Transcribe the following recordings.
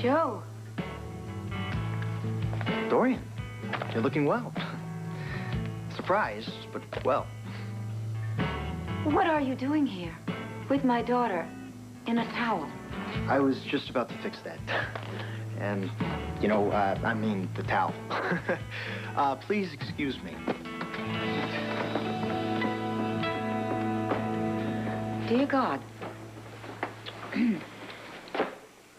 Joe. Dorian, you're looking well. Surprised, but well. What are you doing here? With my daughter, in a towel? I was just about to fix that. And, you know, I mean the towel. Please excuse me. Dear God.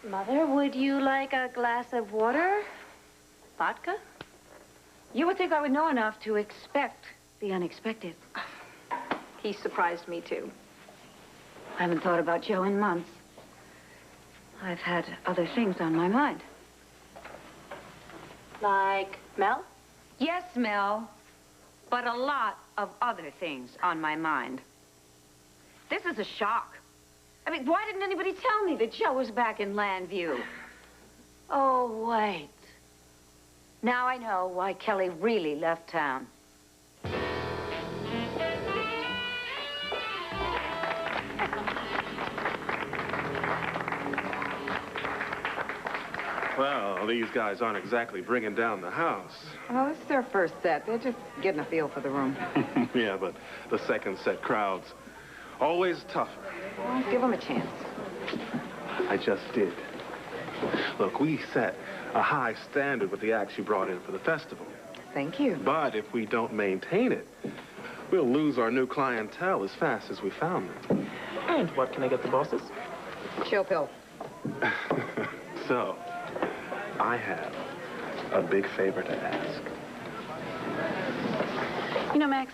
Mother, would you like a glass of water? Vodka? You would think I would know enough to expect the unexpected. He surprised me, too. I haven't thought about Joe in months. I've had other things on my mind. Like Mel? Yes, Mel, but a lot of other things on my mind. This is a shock. I mean, why didn't anybody tell me that Joe was back in Landview? Oh, wait. Now I know why Kelly really left town. Well, these guys aren't exactly bringing down the house. Well, this is their first set. They're just getting a feel for the room. Yeah, but the second set crowd's always tougher. Well, give them a chance. I just did. Look, we set a high standard with the acts you brought in for the festival. Thank you. But if we don't maintain it, we'll lose our new clientele as fast as we found them. And what can I get the bosses? Chill pill. So, I have a big favor to ask. You know, Max,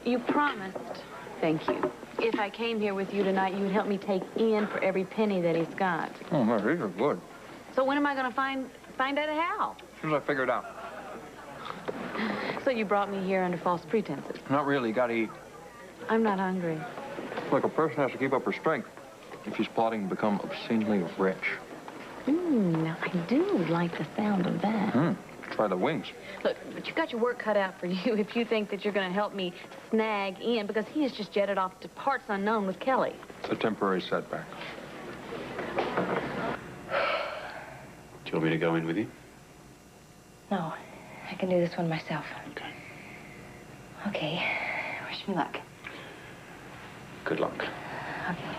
you promised, Thank you. if I came here with you tonight, you would help me take Ian for every penny that he's got. Oh, no, these are good. So when am I going to find out how? As soon as I figure it out. So you brought me here under false pretenses. Not really, you gotta eat. I'm not hungry. Look, a person has to keep up her strength if she's plotting to become obscenely rich. Now I do like the sound of that. Try the wings. Look, but you got your work cut out for you if you think that you're going to help me snag Ian, because he has just jetted off to parts unknown with Kelly. It's a temporary setback. Do you want me to go in with you? No, I can do this one myself. Okay. Okay, wish me luck. Good luck. Okay.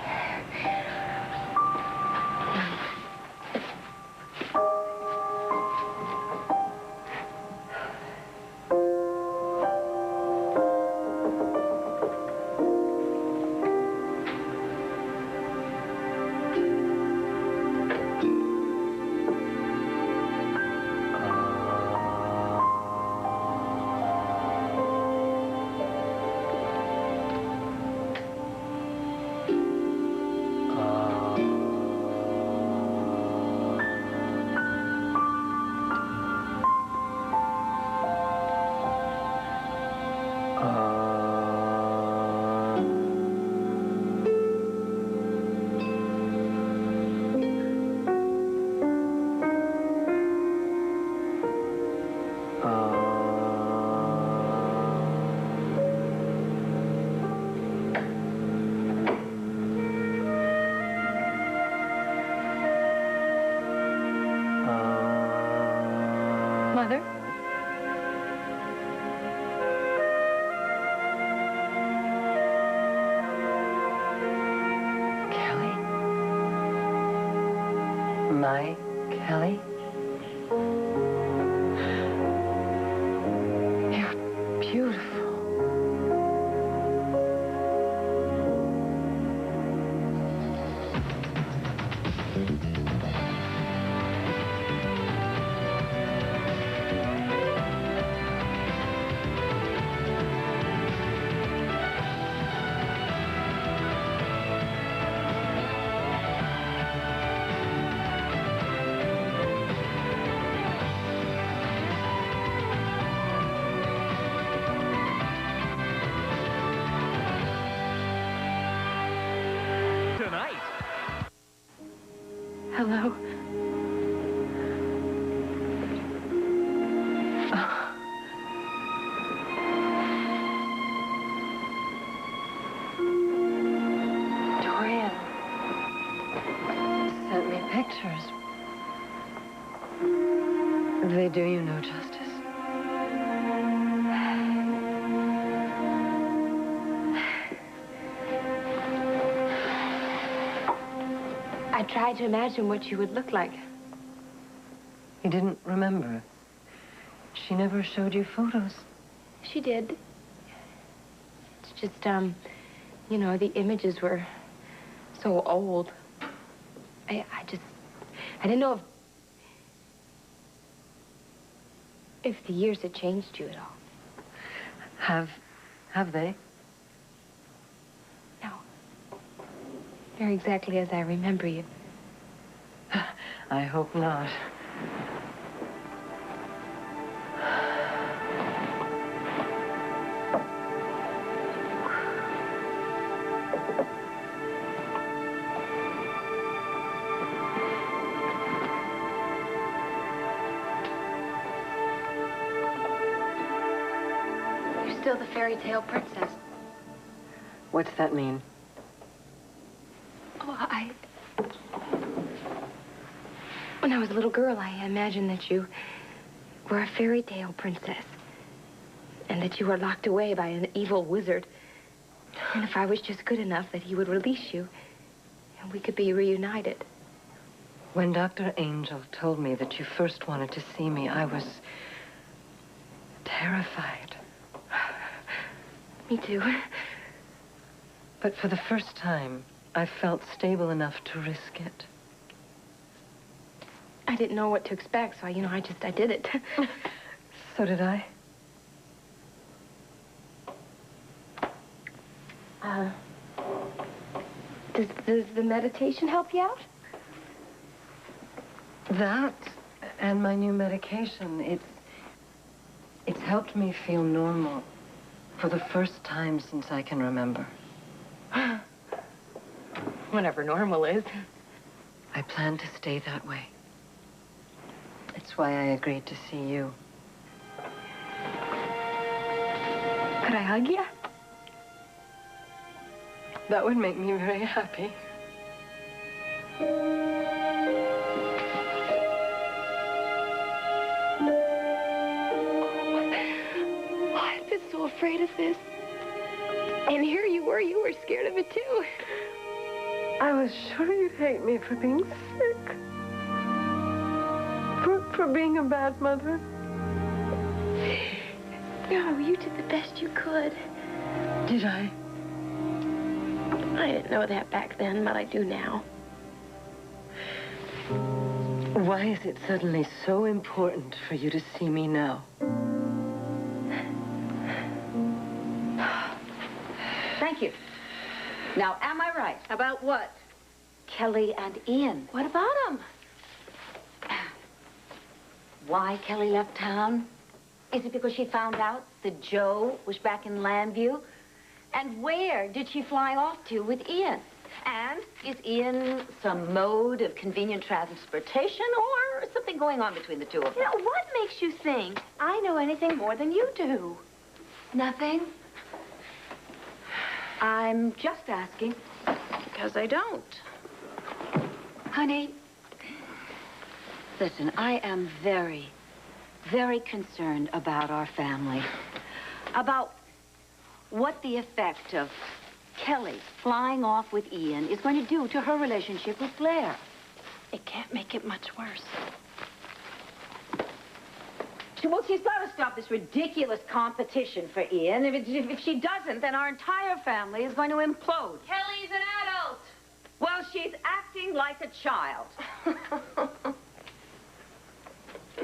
Mother? Kelly? My Kelly? You're beautiful. Hello. Dorian sent me pictures. They do you no justice. I tried to imagine what you would look like. You didn't remember. She never showed you photos. She did. It's just, you know, the images were so old. I didn't know if the years had changed you at all. Have they? No. You're exactly as I remember you. I hope not. You're still the fairy tale princess. What's that mean? Oh, when I was a little girl, I imagined that you were a fairy tale princess. And that you were locked away by an evil wizard. And if I was just good enough, that he would release you. And we could be reunited. When Dr. Angel told me that you first wanted to see me, I was terrified. Me too. But for the first time, I felt stable enough to risk it. I didn't know what to expect, so, I did it. So did I. Does the meditation help you out? That and my new medication, it's helped me feel normal for the first time since I can remember. Whatever normal is. I plan to stay that way. It's why I agreed to see you. Could I hug you? That would make me very happy. I've been so afraid of this. And here you were scared of it too. I was sure you'd hate me for being sick. For being a bad mother. No, you did the best you could. Did I? I didn't know that back then, but I do now. Why is it suddenly so important for you to see me now? Thank you. Now, am I right? About what? Kelly and Ian. What about him? Why Kelly left town? Is it because she found out that Joe was back in Landview? And where did she fly off to with Ian? And is Ian some mode of convenient transportation or something going on between the two of them? What makes you think I know anything more than you do? Nothing. I'm just asking. Because I don't. Honey, listen, I am very, very concerned about our family. About what the effect of Kelly flying off with Ian is going to do to her relationship with Blair. It can't make it much worse. Well, she's got to stop this ridiculous competition for Ian. If she doesn't, then our entire family is going to implode. Kelly's an adult. Well, she's acting like a child.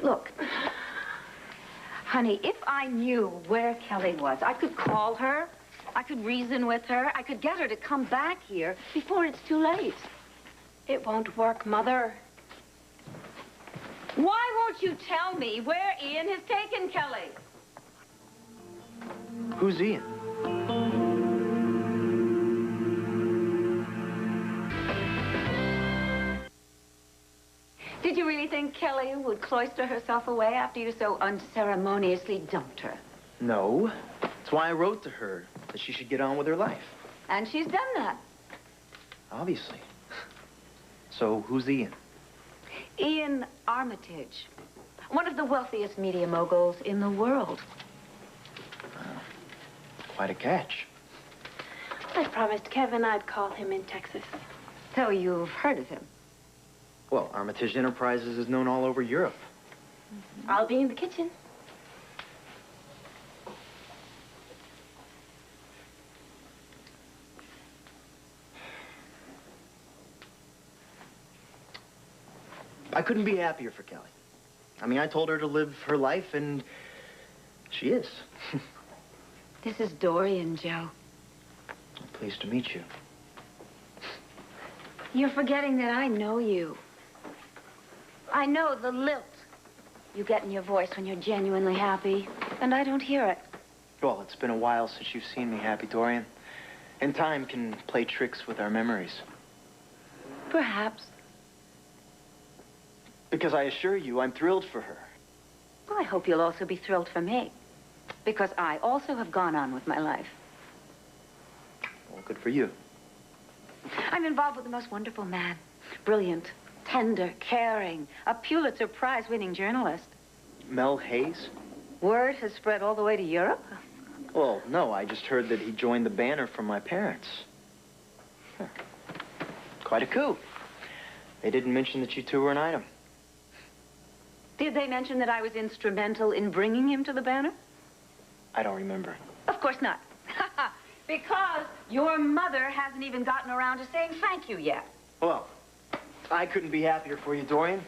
Look, honey, if I knew where Kelly was, I could call her, I could reason with her, I could get her to come back here before it's too late. It won't work, Mother. Why won't you tell me where Ian has taken Kelly? Who's Ian? Did you really think Kelly would cloister herself away after you so unceremoniously dumped her? No. That's why I wrote to her that she should get on with her life. And she's done that. Obviously. So, who's Ian? Ian Armitage. One of the wealthiest media moguls in the world. Quite a catch. I promised Kevin I'd call him in Texas. So you've heard of him? Well, Armitage Enterprises is known all over Europe. I'll be in the kitchen. I couldn't be happier for Kelly. I mean, I told her to live her life, and she is. This is Dorian, Joe. Pleased to meet you. You're forgetting that I know you. I know the lilt you get in your voice when you're genuinely happy, and I don't hear it. Well, it's been a while since you've seen me happy, Dorian. And time can play tricks with our memories. Perhaps. Because I assure you, I'm thrilled for her. Well, I hope you'll also be thrilled for me. Because I also have gone on with my life. Well, good for you. I'm involved with the most wonderful man. Brilliant, tender, caring, a Pulitzer Prize-winning journalist. Mel Hayes? Word has spread all the way to Europe? Well, no, I just heard that he joined the banner from my parents. Huh. Quite a coup. They didn't mention that you two were an item. Did they mention that I was instrumental in bringing him to the banner? I don't remember. Of course not. Because your mother hasn't even gotten around to saying thank you yet. Well, I couldn't be happier for you, Dorian.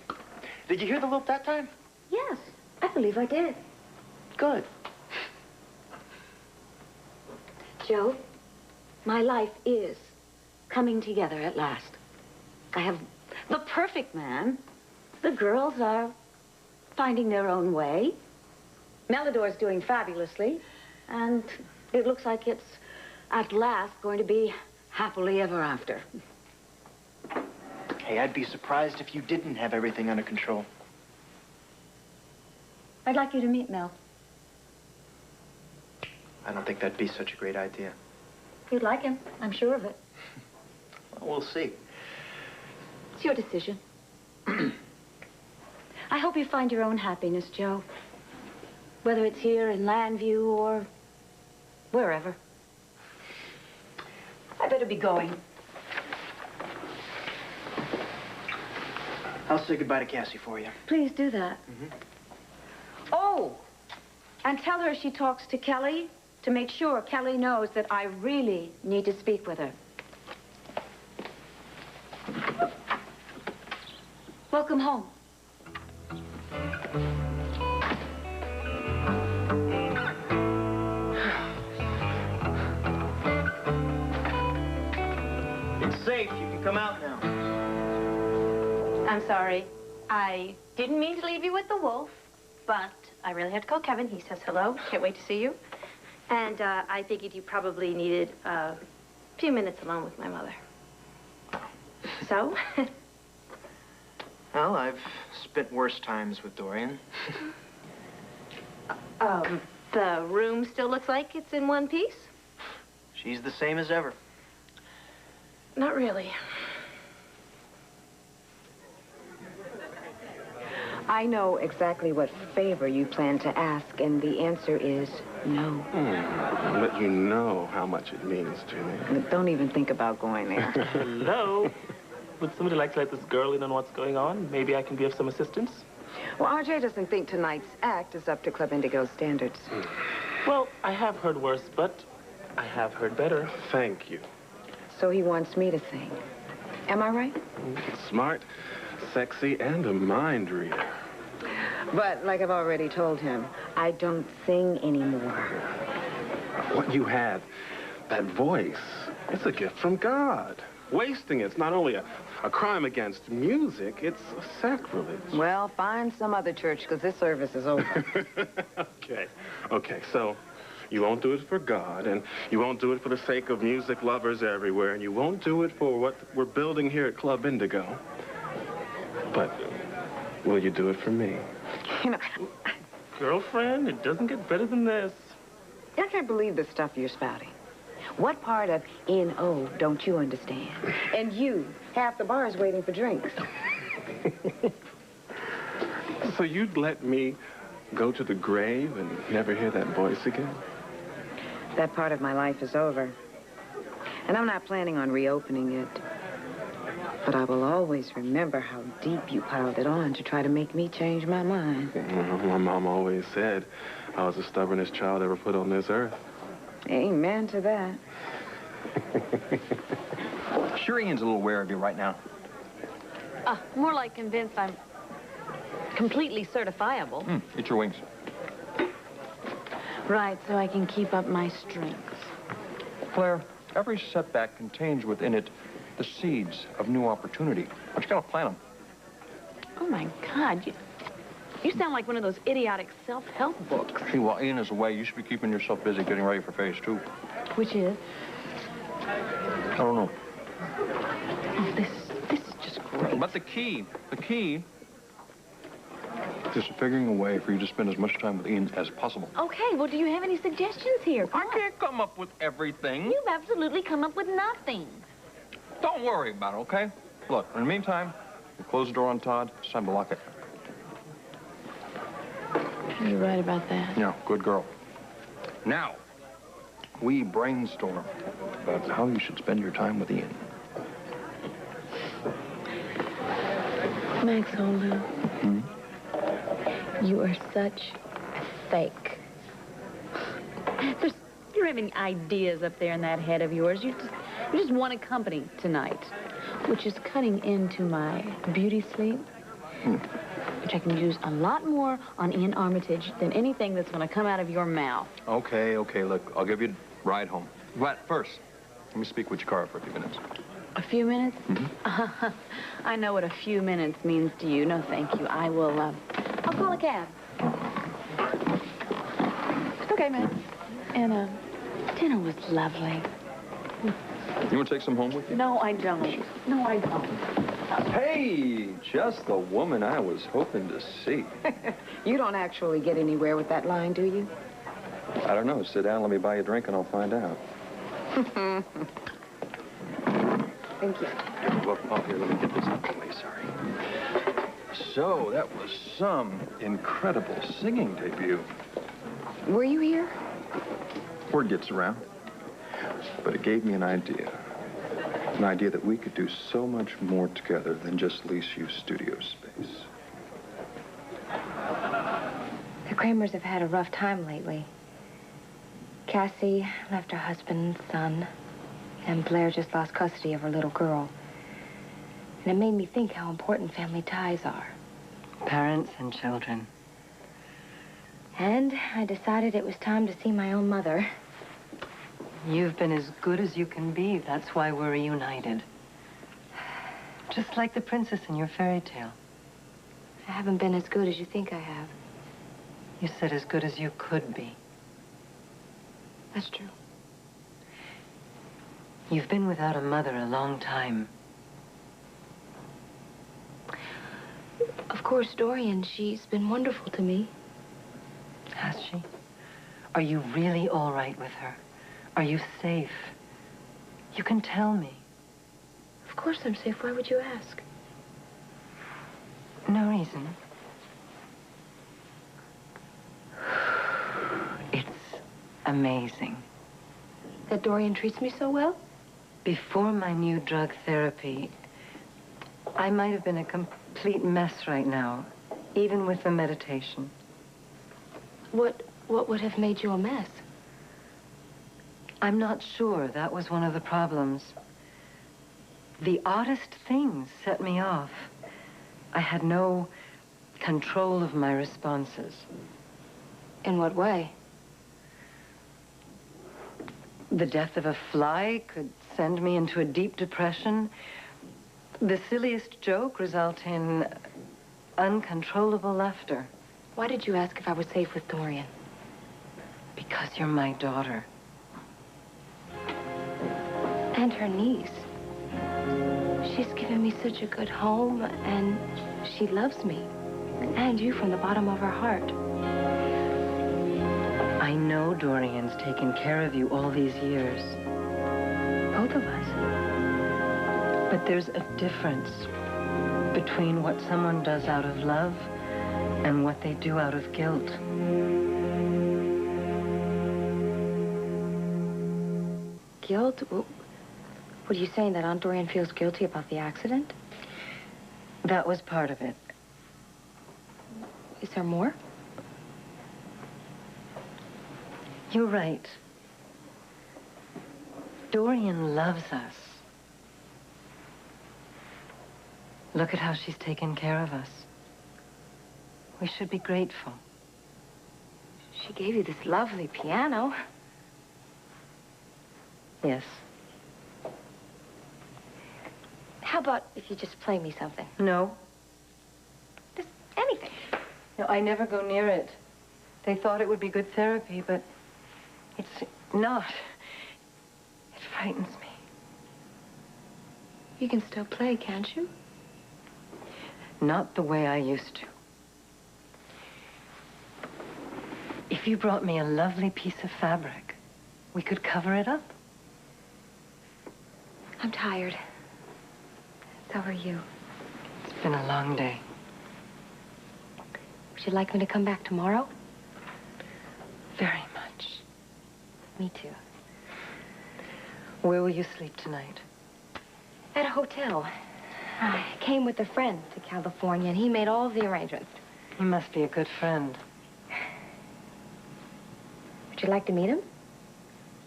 Did you hear the lilt that time? Yes, I believe I did. Good. Joe, my life is coming together at last. I have the perfect man. The girls are finding their own way. Melidor's doing fabulously. And it looks like it's at last going to be happily ever after. Hey, I'd be surprised if you didn't have everything under control. I'd like you to meet Mel. I don't think that'd be such a great idea. You'd like him, I'm sure of it. Well, we'll see. It's your decision. I hope you find your own happiness, Joe. Whether it's here in Landview or wherever. I better be going. I'll say goodbye to Cassie for you. Please do that. Oh, and tell her she talks to Kelly to make sure Kelly knows that I really need to speak with her. Welcome home. It's safe. You can come out now. I'm sorry. I didn't mean to leave you with the wolf, but I really had to call Kevin. He says hello. Can't wait to see you. And I figured you probably needed a few minutes alone with my mother. So? Well, I've spent worse times with Dorian. The room still looks like it's in one piece? She's the same as ever. Not really. I know exactly what favor you plan to ask, and the answer is no. I'll let you know how much it means to me. Don't even think about going there. Hello? Would somebody like to let this girl in on what's going on? Maybe I can be of some assistance? Well, RJ doesn't think tonight's act is up to Club Indigo's standards. Well, I have heard worse, but I have heard better. Thank you. So he wants me to sing. Am I right? Smart, sexy, and a mind reader. But, like I've already told him, I don't sing anymore. What you had, that voice, it's a gift from God. Wasting it's not only a crime against music, it's a sacrilege. Well, find some other church, because this service is over. Okay, so you won't do it for God, and you won't do it for the sake of music lovers everywhere, and you won't do it for what we're building here at Club Indigo. But will you do it for me? You know, Girlfriend, it doesn't get better than this. I can't believe the stuff you're spouting. What part of N.O. don't you understand? And you, half the bar is waiting for drinks. So you'd let me go to the grave and never hear that voice again? That part of my life is over. And I'm not planning on reopening it. But I will always remember how deep you piled it on to try to make me change my mind. Well, my mom always said I was the stubbornest child ever put on this earth. Amen to that. Sure, Ian's a little aware of you right now. More like convinced I'm completely certifiable. Eat your wings. Right, so I can keep up my strength. Claire, every setback contains within it the seeds of new opportunity. But you gotta plant them. Oh, my God. You sound like one of those idiotic self-help books. Gee, while Ian is away, you should be keeping yourself busy getting ready for phase 2. Which is? I don't know. Oh, this is just great. But the key is figuring a way for you to spend as much time with Ian as possible. Okay, well, do you have any suggestions here? I can't come up with everything. You've absolutely come up with nothing. Don't worry about it, okay? Look, in the meantime, you close the door on Todd. It's time to lock it. You're right about that. Yeah, good girl. Now, we brainstorm about how you should spend your time with Ian. Max Oltl, you are such a fake. You're having ideas up there in that head of yours. You just want a company tonight, which is cutting into my beauty sleep, which I can use a lot more on Ian Armitage than anything that's going to come out of your mouth. Okay, look, I'll give you a ride home. But first, let me speak with your car for a few minutes. A few minutes? I know what a few minutes means to you. No, thank you. I'll call a cab. Okay, man. And, dinner was lovely. You want to take some home with you? No, I don't. No, I don't. Hey, just the woman I was hoping to see. You don't actually get anywhere with that line, do you? I don't know. Sit down, let me buy you a drink, and I'll find out. Thank you. Well, oh, here, let me get this out of the way, sorry. So, that was some incredible singing debut. Were you here? Word gets around. But it gave me an idea. An idea that we could do so much more together than just lease you studio space. The Kramers have had a rough time lately. Cassie left her husband and son, and Blair just lost custody of her little girl. And it made me think how important family ties are. Parents and children. And I decided it was time to see my own mother. You've been as good as you can be. That's why we're reunited. Just like the princess in your fairy tale. I haven't been as good as you think I have. You said as good as you could be. That's true. You've been without a mother a long time. Of course, Dorian, she's been wonderful to me. Has she? Are you really all right with her? Are you safe? You can tell me. Of course I'm safe. Why would you ask? No reason. It's amazing. That Dorian treats me so well? Before my new drug therapy, I might have been a complete mess right now, even with the meditation. What would have made you a mess? I'm not sure. That was one of the problems. The oddest things set me off. I had no control of my responses. In what way? The death of a fly could send me into a deep depression. The silliest joke result in uncontrollable laughter. Why did you ask if I was safe with Dorian? Because you're my daughter. And her niece. She's given me such a good home, and she loves me. And you from the bottom of her heart. I know Dorian's taken care of you all these years. Both of us. But there's a difference between what someone does out of love and what they do out of guilt. Guilt? What are you saying, that Aunt Dorian feels guilty about the accident? That was part of it. Is there more? You're right. Dorian loves us. Look at how she's taken care of us. We should be grateful. She gave you this lovely piano. Yes. How about if you just play me something? No. Just anything. No, I never go near it. They thought it would be good therapy, but it's not. It frightens me. You can still play, can't you? Not the way I used to. If you brought me a lovely piece of fabric, we could cover it up. I'm tired. So are you. It's been a long day. Would you like me to come back tomorrow? Very much. Me too. Where will you sleep tonight? At a hotel. I came with a friend to California, and he made all the arrangements. He must be a good friend. Would you like to meet him?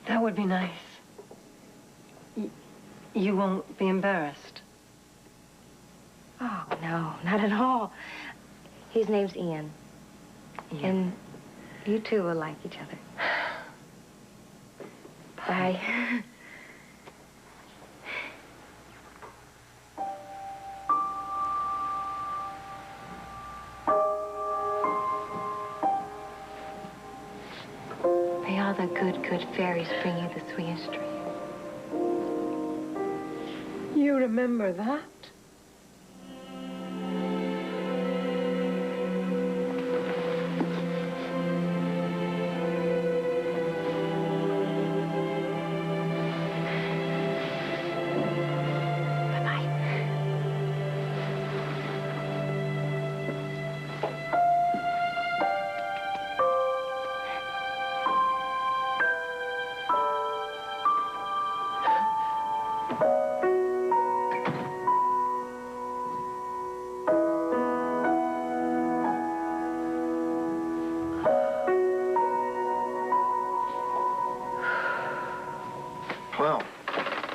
That would be nice. You won't be embarrassed? Oh, no, not at all. His name's Ian. Ian. And you two will like each other. Bye. May all the good, good fairies bring you the sweetest dreams. You remember that? Well,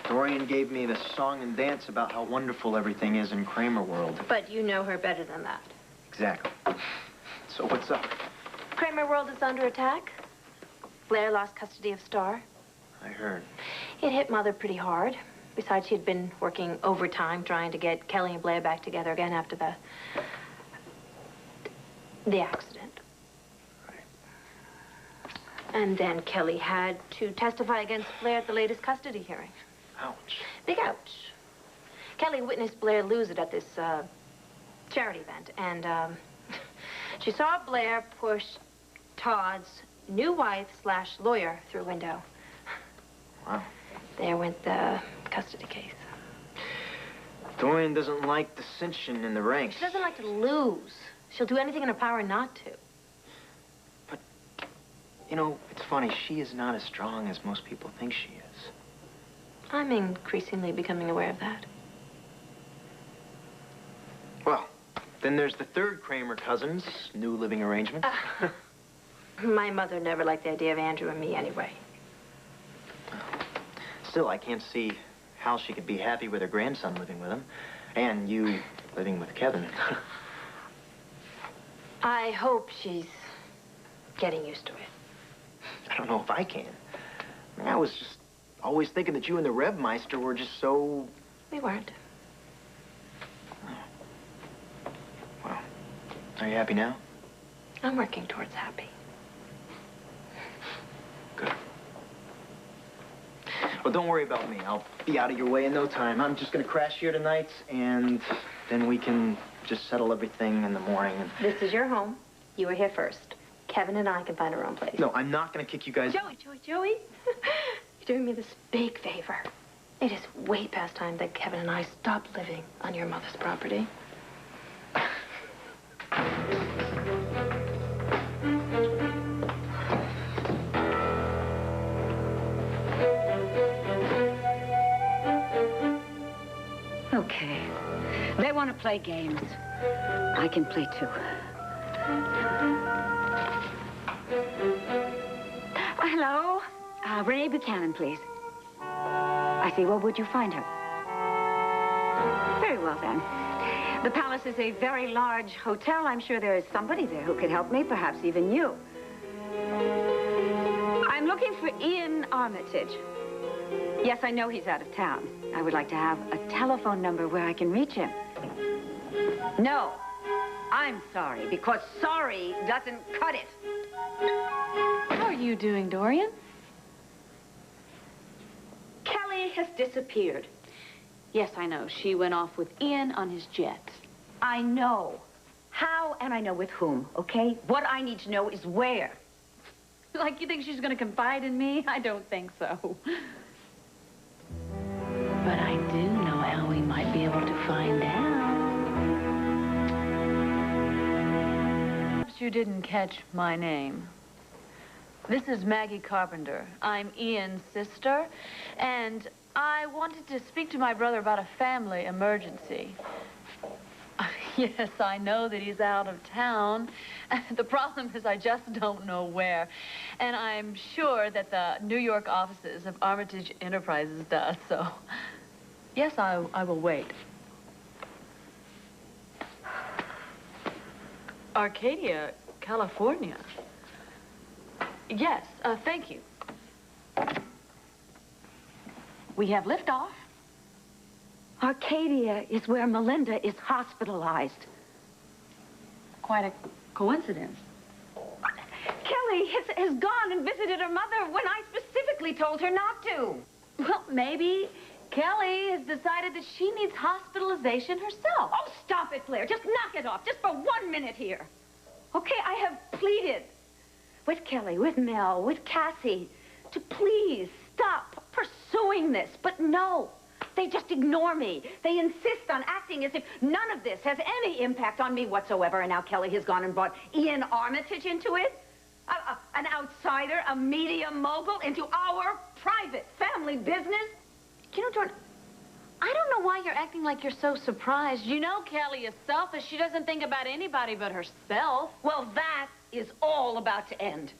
Dorian gave me this song and dance about how wonderful everything is in Kramer World. But you know her better than that. Exactly. So what's up? Kramer World is under attack. Blair lost custody of Star. I heard. It hit Mother pretty hard. Besides, she had been working overtime trying to get Kelly and Blair back together again after the accident. Right. And then Kelly had to testify against Blair at the latest custody hearing. Ouch. Big ouch. Kelly witnessed Blair lose it at this charity event, and she saw Blair push Todd's new wife/lawyer through a window. Wow. There went the custody case. Dorian doesn't like dissension in the ranks. She doesn't like to lose. She'll do anything in her power not to. But, you know, it's funny. She is not as strong as most people think she is. I'm increasingly becoming aware of that. Well, then there's the third Kramer cousins, new living arrangement. My mother never liked the idea of Andrew and me anyway. Still, I can't see how she could be happy with her grandson living with him, and you living with Kevin. I hope she's getting used to it. I don't know if I can. I mean, I was just always thinking that you and the Revmeister were just so... We weren't. Oh. Well, are you happy now? I'm working towards happy. Good. Well, don't worry about me. I'll be out of your way in no time. I'm just going to crash here tonight, and then we can just settle everything in the morning. This is your home. You were here first. Kevin and I can find our own place. No, I'm not going to kick you guys... Joey. You're doing me this big favor. It is way past time that Kevin and I stop living on your mother's property. Okay. They want to play games. I can play too. Hello? Renee Buchanan, please. I see. Well, would you find her? Very well, then. The Palace is a very large hotel. I'm sure there is somebody there who could help me, perhaps even you. I'm looking for Ian Armitage. Yes, I know he's out of town. I would like to have a telephone number where I can reach him. No, I'm sorry, because sorry doesn't cut it. How are you doing, Dorian? Kelly has disappeared. Yes, I know. She went off with Ian on his jet. I know. How, and I know with whom, okay? What I need to know is where. Like you think she's going to confide in me? I don't think so. But I do know how we might be able to find out. Perhaps you didn't catch my name. This is Maggie Carpenter. I'm Ian's sister, and I wanted to speak to my brother about a family emergency. Yes, I know that he's out of town. The problem is I just don't know where. And I'm sure that the New York offices of Armitage Enterprises does, so... Yes, I will wait. Arcadia, California. Yes, thank you. We have liftoff. Arcadia is where Melinda is hospitalized. Quite a coincidence. Kelly has gone and visited her mother when I specifically told her not to. Well, maybe Kelly has decided that she needs hospitalization herself. Oh, stop it, Blair. Just knock it off. Just for 1 minute here. Okay, I have pleaded with Kelly, with Mel, with Cassie to please stop pursuing this. But no, they just ignore me. They insist on acting as if none of this has any impact on me whatsoever. And now Kelly has gone and brought Ian Armitage into it. An outsider, a media mogul into our private family business. You know, Jordan, I don't know why you're acting like you're so surprised. You know Kelly is selfish. She doesn't think about anybody but herself. Well, that is all about to end.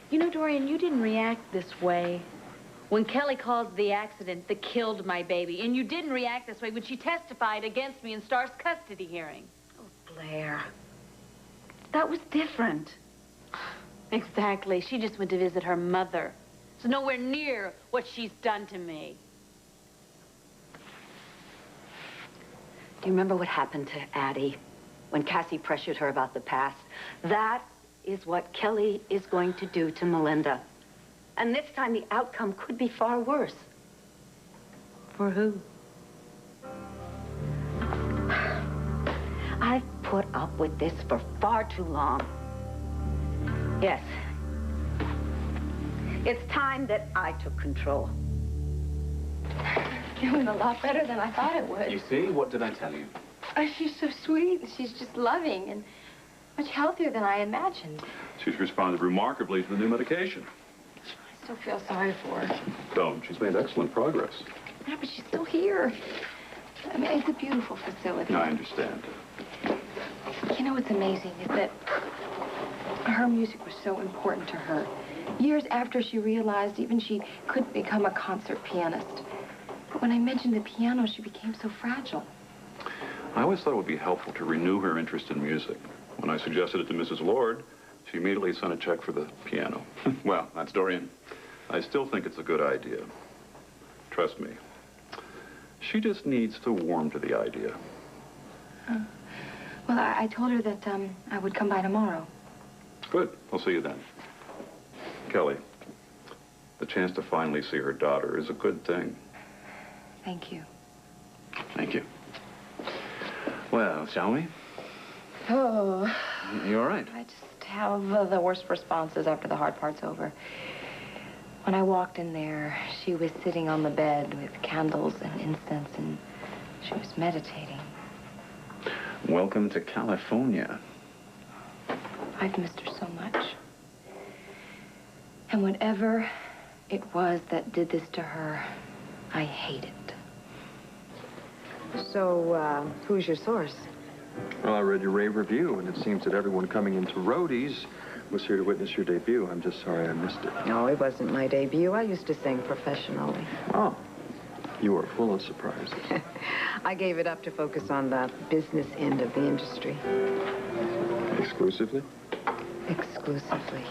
You know, Dorian, you didn't react this way when Kelly caused the accident that killed my baby. And you didn't react this way when she testified against me in Starr's custody hearing. Oh, Blair. That was different. Exactly. She just went to visit her mother. It's nowhere near what she's done to me. Do you remember what happened to Addie when Cassie pressured her about the past? That is what Kelly is going to do to Melinda. And this time the outcome could be far worse. For who? I've put up with this for far too long. Yes. It's time that I took control. Doing a lot better than I thought it would. You see? What did I tell you? Oh, she's so sweet. She's just loving and much healthier than I imagined. She's responded remarkably to the new medication. I still feel sorry for her. Don't. She's made excellent progress. Yeah, but she's still here. I mean, it's a beautiful facility. I understand. You know what's amazing is that her music was so important to her. Years after she realized even she couldn't become a concert pianist. But when I mentioned the piano, she became so fragile. I always thought it would be helpful to renew her interest in music. When I suggested it to Mrs. Lord, she immediately sent a check for the piano. Well, that's Dorian. I still think it's a good idea. Trust me. She just needs to warm to the idea. Well, I told her that I would come by tomorrow. Good. I'll see you then. Kelly, the chance to finally see her daughter is a good thing. Thank you. Thank you. Well, shall we? Oh. You all right? I just have the worst responses after the hard part's over. When I walked in there, she was sitting on the bed with candles and incense, and she was meditating. Welcome to California. I've missed her so much. And whatever it was that did this to her, I hate it. So, who's your source? Well, I read your rave review, and it seems that everyone coming into Roadies was here to witness your debut. I'm just sorry I missed it. No, it wasn't my debut. I used to sing professionally. Oh, you are full of surprises. I gave it up to focus on the business end of the industry. Exclusively? Exclusively.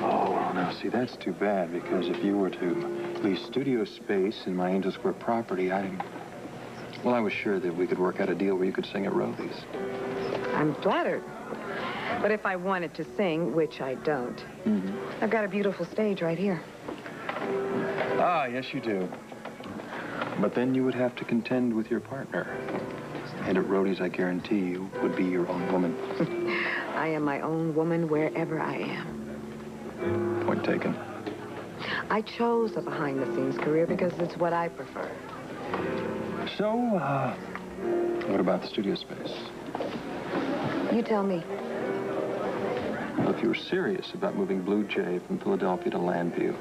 Oh, well, now, see, that's too bad, because if you were to lease studio space in my Angel Square property, I was sure that we could work out a deal where you could sing at Roadies. I'm flattered. But if I wanted to sing, which I don't, I've got a beautiful stage right here. Ah, yes, you do. But then you would have to contend with your partner. And at Roadies, I guarantee you, would be your own woman. I am my own woman wherever I am. Point taken. I chose a behind-the-scenes career because it's what I prefer. So, what about the studio space? You tell me. Well, if you were serious about moving Blue Jay from Philadelphia to Landview,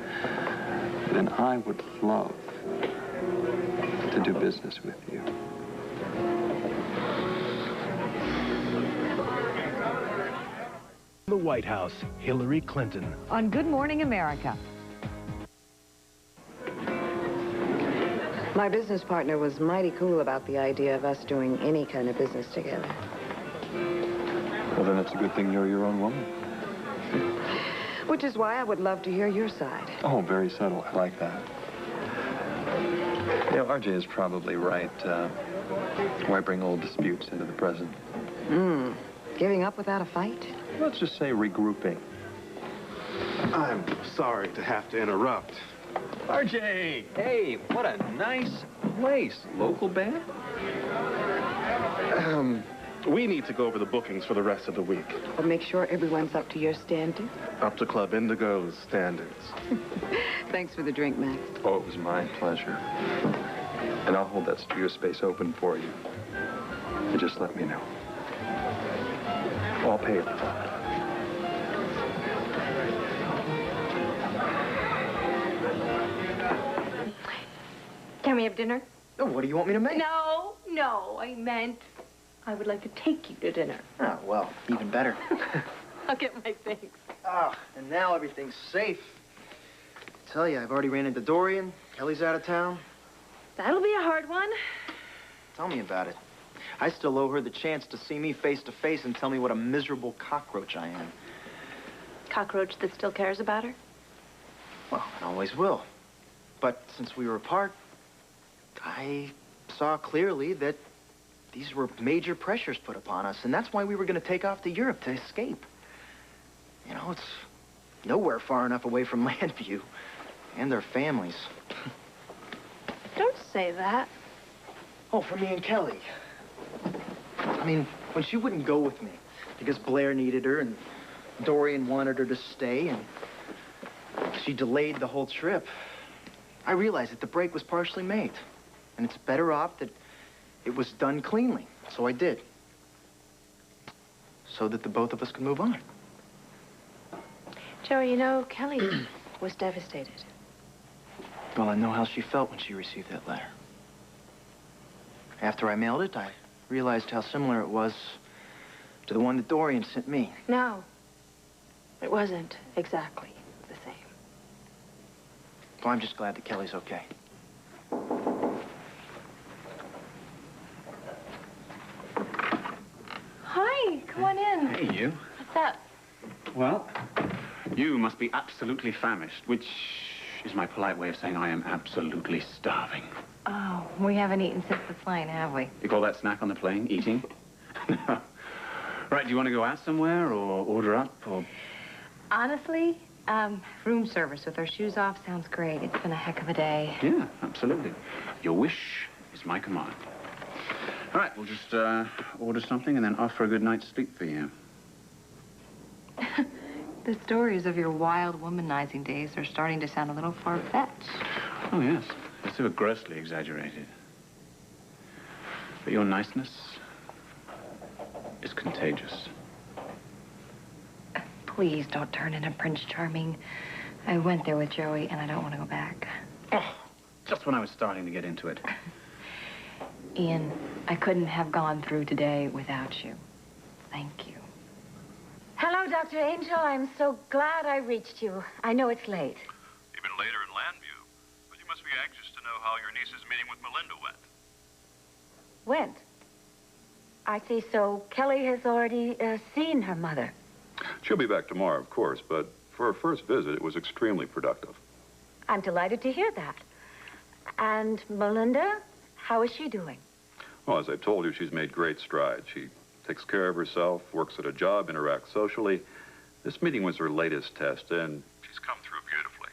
then I would love to do business with you. The White House, Hillary Clinton. On Good Morning America. My business partner was mighty cool about the idea of us doing any kind of business together. Well, then it's a good thing you're your own woman. Which is why I would love to hear your side. Oh, very subtle. I like that. You know, RJ is probably right. Why bring old disputes into the present? Giving up without a fight? Let's just say regrouping. I'm sorry to have to interrupt. RJ! Hey, what a nice place. Local band? We need to go over the bookings for the rest of the week. But make sure everyone's up to your standards. Up to Club Indigo's standards. Thanks for the drink, Max. Oh, it was my pleasure. And I'll hold that studio space open for you. You just let me know. I'll pay it. Can we have dinner? Oh, what do you want me to make? No, I meant I would like to take you to dinner. Oh, well, even better. I'll get my things. Ah, and now everything's safe. I tell you, I've already ran into Dorian. Kelly's out of town. That'll be a hard one. Tell me about it. I still owe her the chance to see me face to face and tell me what a miserable cockroach I am. Cockroach that still cares about her? Well, it always will. But since we were apart, I saw clearly that these were major pressures put upon us, and that's why we were going to take off to Europe to escape. You know, it's nowhere far enough away from Landview and their families. Don't say that. Oh, for me and Kelly. I mean, when she wouldn't go with me because Blair needed her and Dorian wanted her to stay and she delayed the whole trip, I realized that the break was partially made. And it's better off that it was done cleanly. So I did. So that the both of us could move on. Joey, you know, Kelly was devastated. Well, I know how she felt when she received that letter. After I mailed it, I realized how similar it was to the one that Dorian sent me. No, it wasn't exactly the same. Well, I'm just glad that Kelly's okay. Hi, come on in. Hey, you. What's up? Well, you must be absolutely famished, which is my polite way of saying I am absolutely starving. Oh, we haven't eaten since the flight, have we? You call that snack on the plane eating? No. Right, do you want to go out somewhere or order up or... Honestly, room service with our shoes off sounds great. It's been a heck of a day. Yeah, absolutely. Your wish is my command. All right, we'll just order something and then off for a good night's sleep for you. The stories of your wild womanizing days are starting to sound a little far-fetched. Oh, yes. They're so grossly exaggerated. But your niceness is contagious. Please don't turn into Prince Charming. I went there with Joey, and I don't want to go back. Oh, just when I was starting to get into it. Ian, I couldn't have gone through today without you. Thank you. Hello, Dr. Angel. I'm so glad I reached you. I know it's late. Even later in Landview. But you must be anxious to know how your niece's meeting with Melinda went. Went? I see. So Kelly has already seen her mother. She'll be back tomorrow, of course, but for her first visit, it was extremely productive. I'm delighted to hear that. And Melinda, how is she doing? Well, as I've told you, she's made great strides. She takes care of herself, works at a job, interacts socially. This meeting was her latest test, and she's come through beautifully.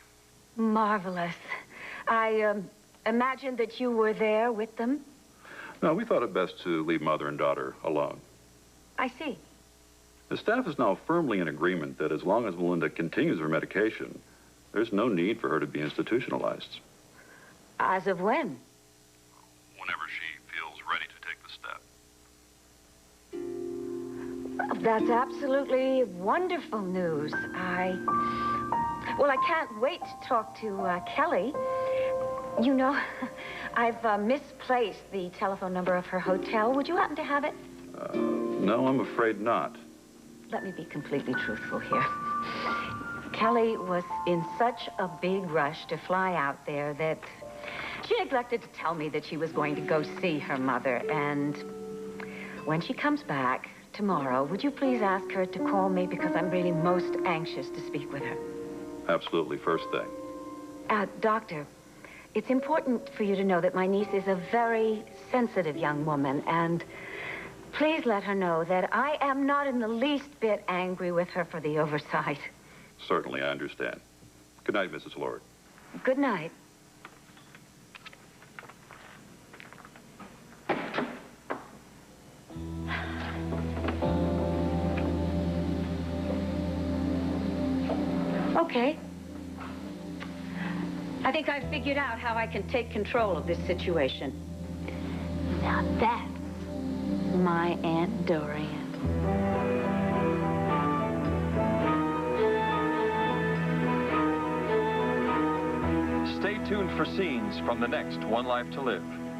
Marvelous. I imagined that you were there with them. No, we thought it best to leave mother and daughter alone. I see. The staff is now firmly in agreement that as long as Melinda continues her medication, there's no need for her to be institutionalized. As of when? Whenever she feels ready to take the step. That's absolutely wonderful news. Well, I can't wait to talk to Kelly. You know, I've misplaced the telephone number of her hotel. Would you happen to have it? No, I'm afraid not. Let me be completely truthful here. Kelly was in such a big rush to fly out there that she neglected to tell me that she was going to go see her mother. And when she comes back tomorrow, would you please ask her to call me, because I'm really most anxious to speak with her. Absolutely, first thing. Doctor, it's important for you to know that my niece is a very sensitive young woman, and please let her know that I am not in the least bit angry with her for the oversight. Certainly, I understand. Good night, Mrs. Lord. Good night. Okay. I think I've figured out how I can take control of this situation. Now that's my Aunt Dorian. Stay tuned for scenes from the next One Life to Live.